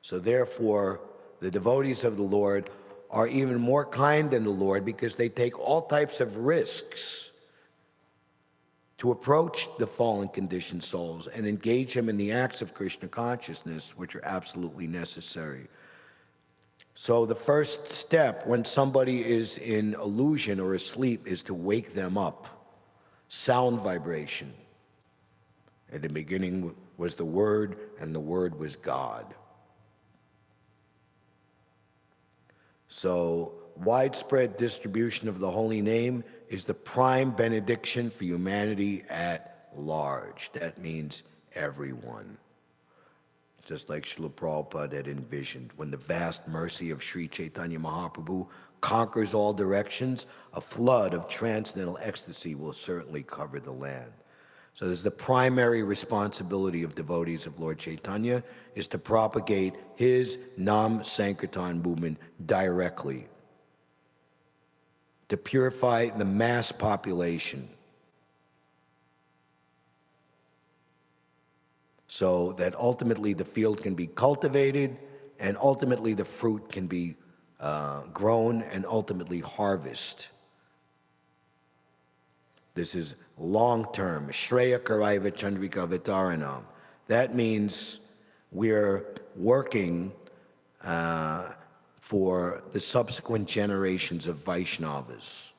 So therefore, the devotees of the Lord are even more kind than the Lord because they take all types of risks to approach the fallen conditioned souls and engage them in the acts of Krishna consciousness, which are absolutely necessary. So the first step when somebody is in illusion or asleep is to wake them up. Sound vibration. In the beginning was the Word, and the Word was God. So widespread distribution of the holy name is the prime benediction for humanity at large. That means everyone. just like Srila Prabhupada had envisioned. When the vast mercy of Sri Chaitanya Mahaprabhu conquers all directions, a flood of transcendental ecstasy will certainly cover the land. So there's the primary responsibility of devotees of Lord Chaitanya is to propagate his Nam Sankirtan movement directly, to purify the mass population, so that ultimately the field can be cultivated and ultimately the fruit can be grown and ultimately harvested. This is long-term. Shreya Karaiva Chandrika Vitaranam. That means we're working for the subsequent generations of Vaishnavas.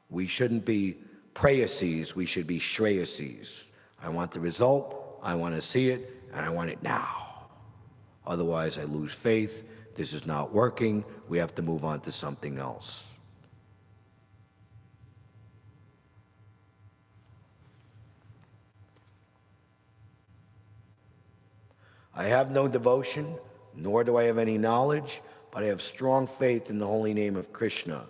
We shouldn't be preyasis, we should be shreyasis. I want the result, I want to see it, and I want it now. Otherwise, I lose faith. This is not working. We have to move on to something else. I have no devotion, nor do I have any knowledge, but I have strong faith in the holy name of Krishna.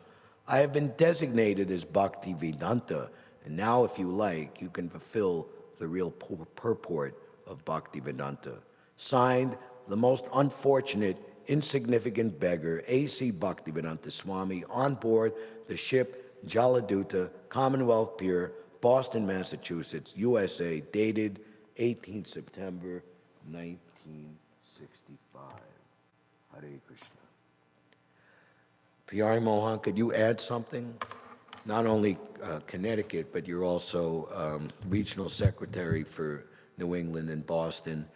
I have been designated as Bhakti Vedanta, and now, if you like, you can fulfill the real purport of Bhakti Vedanta. Signed, the most unfortunate, insignificant beggar, A.C. Bhaktivedanta Swami, on board the ship Jaladuta, Commonwealth Pier, Boston, Massachusetts, USA, dated 18 September 1965. Hare Krishna. P.R. Mohan, could you add something? Not only Connecticut, but you're also regional secretary for New England and Boston.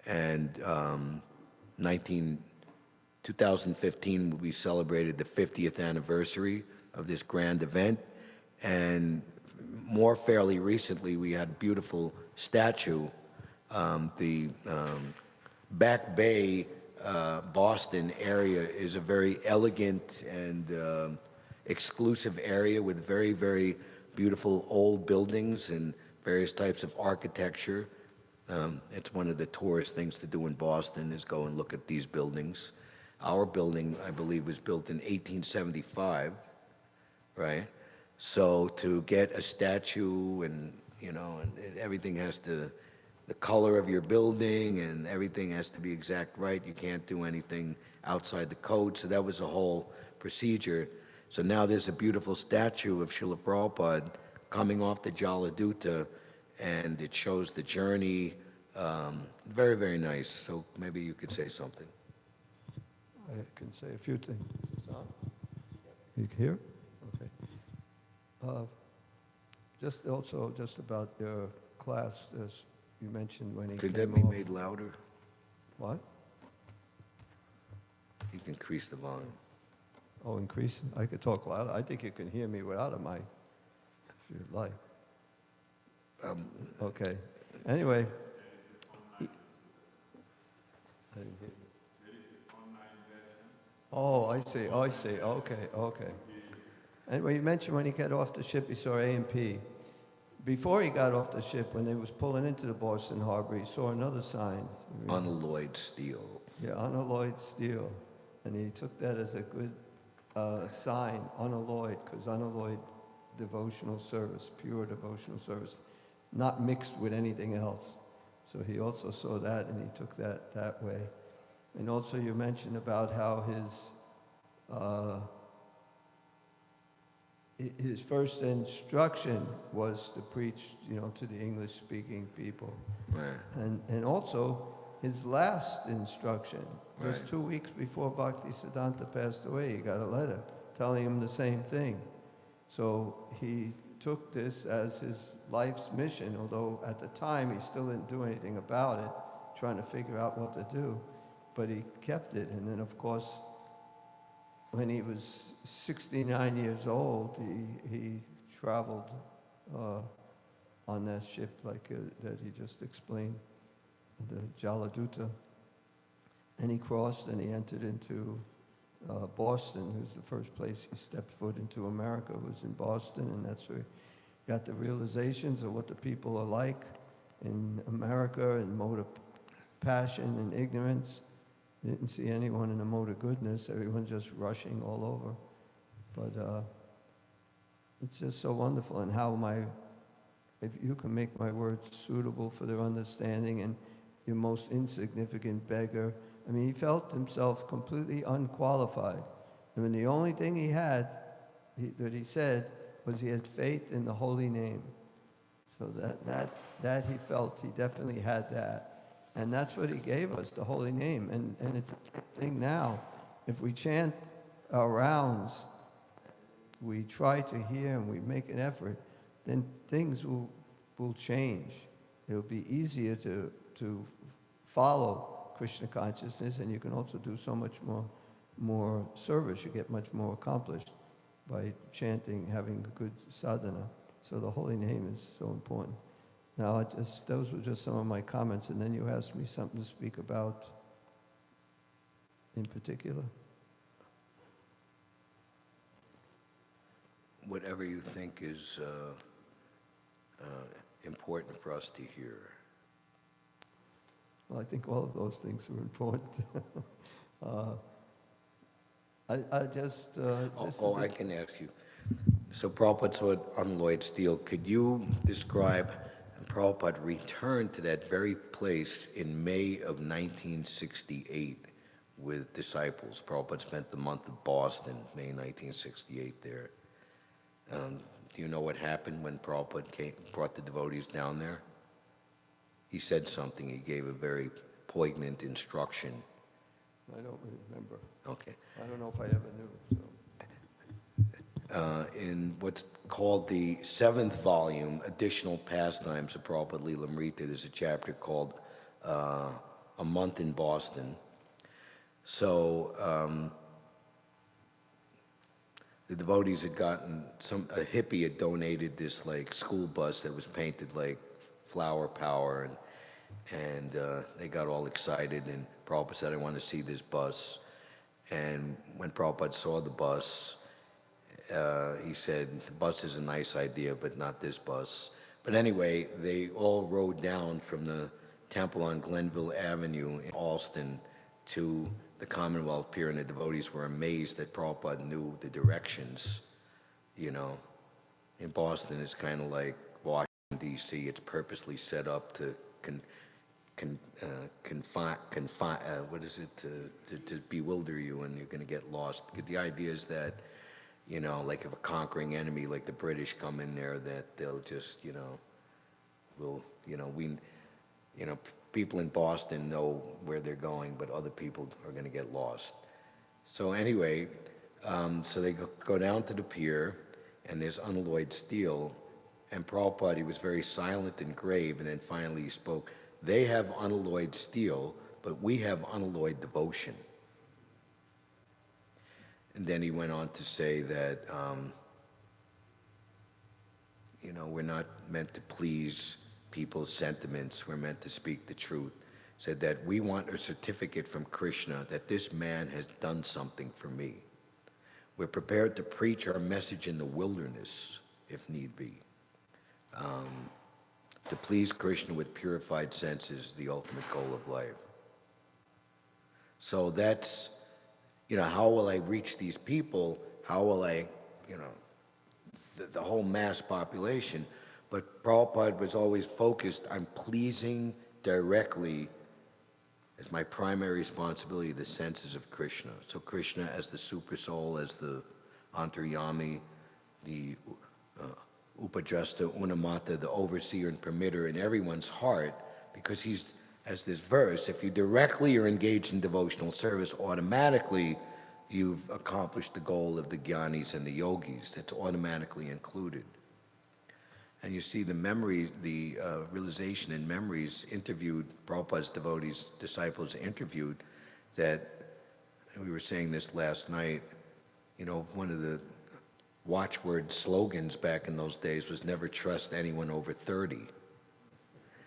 And 2015, we celebrated the 50th anniversary of this grand event. And more fairly recently, we had a beautiful statue. The Back Bay, Boston area is a very elegant and exclusive area with very, very beautiful old buildings and various types of architecture. It's one of the tourist things to do in Boston is go and look at these buildings. Our building, I believe, was built in 1875, right? So to get a statue and, and everything has to, the color of your building and everything has to be exact right. You can't do anything outside the code. So that was a whole procedure. So now there's a beautiful statue of Srila Prabhupada coming off the Jaladuta, and it shows the journey. Very, very nice. So maybe you could say something. I can say a few things. You can hear? Okay. Just about your class, as you mentioned when he Could came that be off. made louder? What? You can increase the volume. Oh, increase? I could talk louder. I think you can hear me without a mic, if you'd like. Okay. Anyway. I didn't hear you. Oh, I see. Okay. Anyway, you mentioned when he got off the ship, he saw A&P. Before he got off the ship, when they was pulling into the Boston Harbor, he saw another sign. Unalloyed steel. Yeah, unalloyed steel. And he took that as a good sign, unalloyed, because unalloyed devotional service, pure devotional service, not mixed with anything else. So he also saw that, and he took that way. And also you mentioned about how his first instruction was to preach, to the English-speaking people. Right. And also his last instruction, just 2 weeks before Bhaktisiddhanta passed away, he got a letter telling him the same thing. So he took this as his life's mission, although at the time he still didn't do anything about it, trying to figure out what to do. But he kept it. And then, of course, when he was 69 years old, he traveled on that ship that he just explained, the Jaladuta. And he crossed and he entered into Boston. It was the first place he stepped foot into America, was in Boston, and that's where he got the realizations of what the people are like in America and mode of passion and ignorance. Didn't see anyone in a mode of goodness. Everyone's just rushing all over. But it's just so wonderful, and how if you can make my words suitable for their understanding, and your most insignificant beggar. I mean, he felt himself completely unqualified. I mean, the only thing he had, that he said, was he had faith in the holy name. So that he felt he definitely had that. And that's what he gave us, the holy name. And it's a thing now. If we chant our rounds, we try to hear and we make an effort, then things will change. It'll be easier to follow Krishna consciousness, and you can also do so much more service. You get much more accomplished by chanting, having a good sadhana. So the holy name is so important. Now, those were just some of my comments, and then you asked me something to speak about in particular. Whatever you think is important for us to hear. Well, I think all of those things were important. I just... I can ask you. So Prabhupada saw unalloyed steel. Could you describe, and Prabhupada returned to that very place in May of 1968 with disciples. Prabhupada spent the month of Boston, May 1968 there. Do you know what happened when Prabhupada brought the devotees down there? He said something. He gave a very poignant instruction. I don't remember. Okay. I don't know if I ever knew. So. In what's called the 7th volume, Additional Pastimes of Prabhupada Leelamrita, there's a chapter called A Month in Boston. So the devotees had gotten, a hippie had donated this like school bus that was painted like flower power, and they got all excited, and Prabhupada said, I want to see this bus. And when Prabhupada saw the bus, he said, the bus is a nice idea, but not this bus. But anyway, they all rode down from the temple on Glenville Avenue in Alston to the Commonwealth Pier, and the devotees were amazed that Prabhupada knew the directions. You know, in Boston, it's kind of like Washington, D.C. It's purposely set up to to bewilder you, and you're going to get lost. The idea is that, you know, like if a conquering enemy like the British come in there, that they'll just, people in Boston know where they're going, but other people are going to get lost. So anyway, so they go down to the pier, and there's unalloyed steel, and Prabhupada, he was very silent and grave, and then finally he spoke. They have unalloyed steel, but we have unalloyed devotion. And then he went on to say that, we're not meant to please people's sentiments. We're meant to speak the truth. Said that we want a certificate from Krishna that this man has done something for me. We're prepared to preach our message in the wilderness, if need be. To please Krishna with purified senses, the ultimate goal of life. So that's, how will I reach these people? How will I, the whole mass population? But Prabhupada was always focused on pleasing directly as my primary responsibility the senses of Krishna. So Krishna as the super soul, as the Antaryami, the Upadrasta, Unamata, the overseer and permitter in everyone's heart, because he's, as this verse, if you directly are engaged in devotional service, automatically you've accomplished the goal of the jnanis and the yogis. That's automatically included. And you see the memory, the realization in memories interviewed, Prabhupada's devotees, disciples interviewed, that, and we were saying this last night, one of the watchword slogans back in those days was never trust anyone over 30.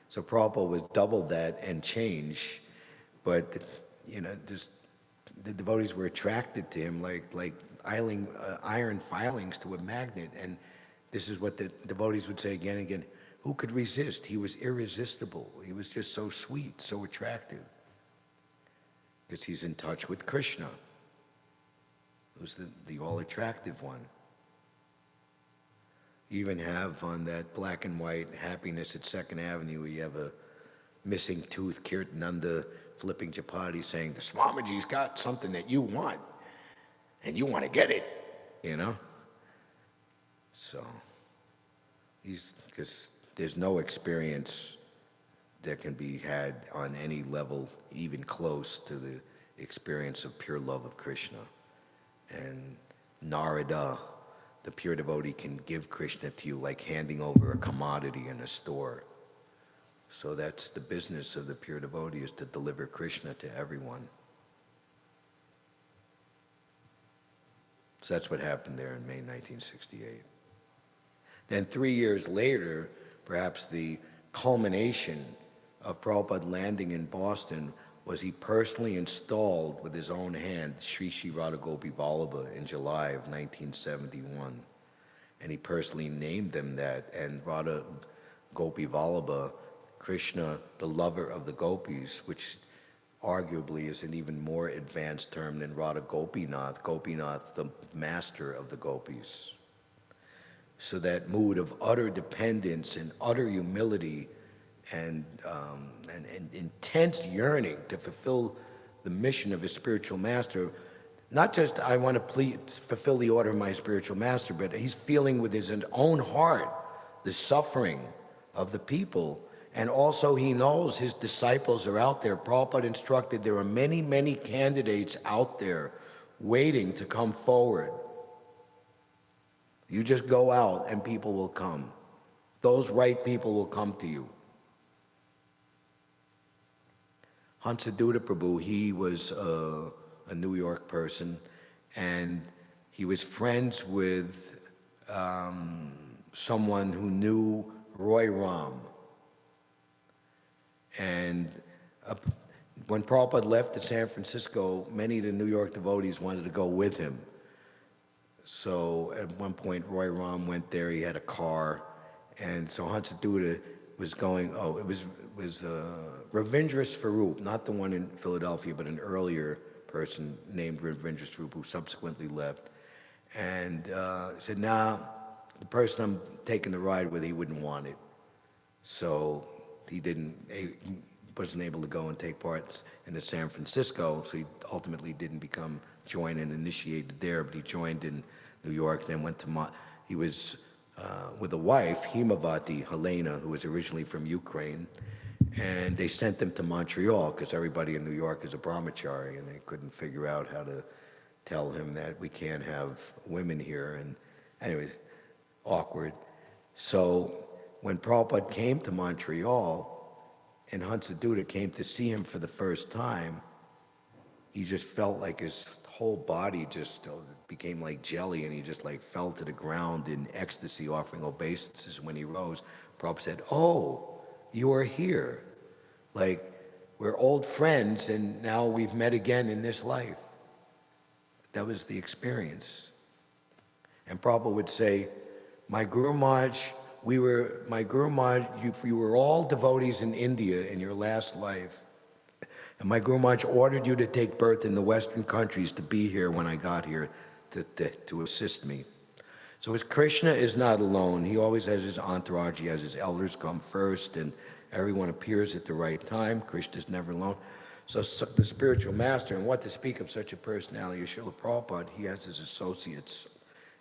So Prabhupada was double that and change, but just the devotees were attracted to him like iron filings to a magnet. And this is what the devotees would say again and again, Who could resist? He was irresistible. He was just so sweet, so attractive. Because he's in touch with Krishna, who's the all-attractive one. You even have on that black and white Happiness at 2nd Avenue, where you have a missing tooth, Kirtananda flipping chapati saying, the Swamiji's got something that you want, and you want to get it, you know? So, because there's no experience that can be had on any level, even close to the experience of pure love of Krishna. And Narada, the pure devotee, can give Krishna to you like handing over a commodity in a store. So that's the business of the pure devotee, is to deliver Krishna to everyone. So that's what happened there in May 1968. Then 3 years later, perhaps the culmination of Prabhupada landing in Boston was he personally installed with his own hand Sri Sri Radha Gopi Vallabha in July of 1971. And he personally named them that. And Radha Gopi Vallabha, Krishna, the lover of the gopis, which arguably is an even more advanced term than Radha Gopinath, Gopinath, the master of the gopis. So that mood of utter dependence and utter humility and intense yearning to fulfill the mission of his spiritual master. Not just, I want to fulfill the order of my spiritual master, but he's feeling with his own heart the suffering of the people. And also he knows his disciples are out there. Prabhupada instructed there are many, many candidates out there waiting to come forward. You just go out and people will come. Those right people will come to you. Hansaduta Prabhu, he was a New York person, and he was friends with someone who knew Roy Ram. And when Prabhupada left to San Francisco, many of the New York devotees wanted to go with him. So at one point, Roy Ram went there. He had a car, and so Hansaduta was going. It was Ravindra Swarup, not the one in Philadelphia, but an earlier person named Ravindra Swarup who subsequently left, and said, "Nah, the person I'm taking the ride with, he wouldn't want it." So he wasn't able to go and take part in the San Francisco. So he ultimately didn't join and initiated there, but he joined in New York, then went to, he was with a wife, Himavati, Helena, who was originally from Ukraine, and they sent them to Montreal because everybody in New York is a brahmachari, and they couldn't figure out how to tell him that we can't have women here, and anyways, awkward. So when Prabhupada came to Montreal, and Hansaduta came to see him for the first time, he just felt like his whole body just became like jelly, and he just like fell to the ground in ecstasy, offering obeisances. When he rose, Prabhupada said, "Oh, you are here. Like, we're old friends, and now we've met again in this life." That was the experience. And Prabhupada would say, "My Guru Maharaj, you were all devotees in India in your last life. And my Guru Maharaj ordered you to take birth in the Western countries to be here when I got here to assist me." So as Krishna is not alone, he always has his entourage, he has his elders come first, and everyone appears at the right time. Krishna's never alone. So the spiritual master, and what to speak of such a personality as Srila Prabhupada, he has his associates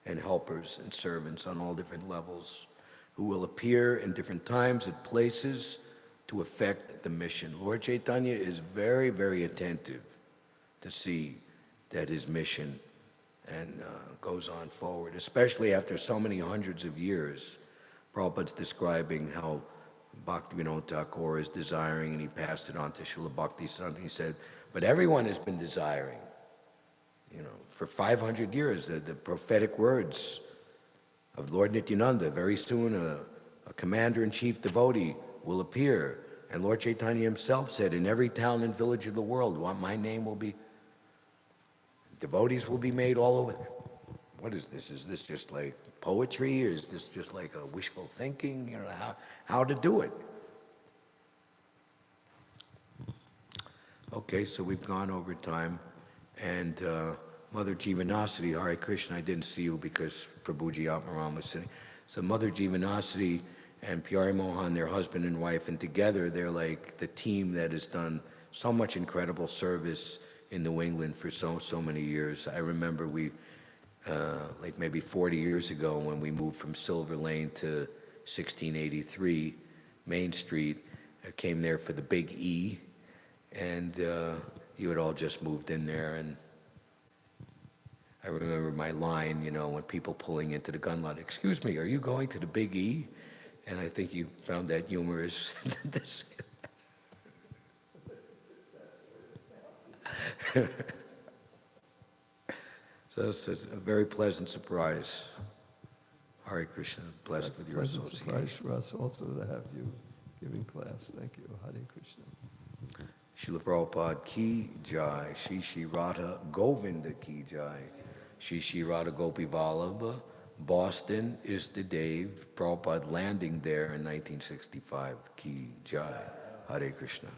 and helpers and servants on all different levels who will appear in different times and places to affect the mission. Lord Chaitanya is very, very attentive to see that his mission goes on forward, especially after so many hundreds of years. Prabhupada's describing how Bhaktivinoda Thakur is desiring, and he passed it on to Srila Bhaktisiddhanta. He said, but everyone has been desiring, for 500 years, the prophetic words of Lord Nityananda. Very soon a commander-in-chief devotee will appear. And Lord Chaitanya himself said, in every town and village of the world, my name will be, devotees will be made all over. what is this? Is this just like poetry, or is this just like a wishful thinking? You know, how to do it. Okay, so we've gone over time, and Mother Jivanasati, Hare Krishna, I didn't see you because Prabhuji Atmaram was sitting. So Mother Jivanasati and Pyari Mohan, their husband and wife, and together they're like the team that has done so much incredible service in New England for so many years. I remember we, like maybe 40 years ago when we moved from Silver Lane to 1683 Main Street, I came there for the Big E, and you had all just moved in there, and I remember my line, you know, when people pulling into the gun lot, "Excuse me, are you going to the Big E?" And I think you found that humorous. So it's a very pleasant surprise. Hare Krishna, blessed with your Pleasant association. surprise for us also to have you giving class. Thank you. Hare Krishna. Srila Prabhupada ki jai, Shri Shri Radha Govinda ki jai, Shri Shri Radha Gopi Vallabha, Boston is the Dave, Prabhupada landing there in 1965, ki jai. Hare Krishna.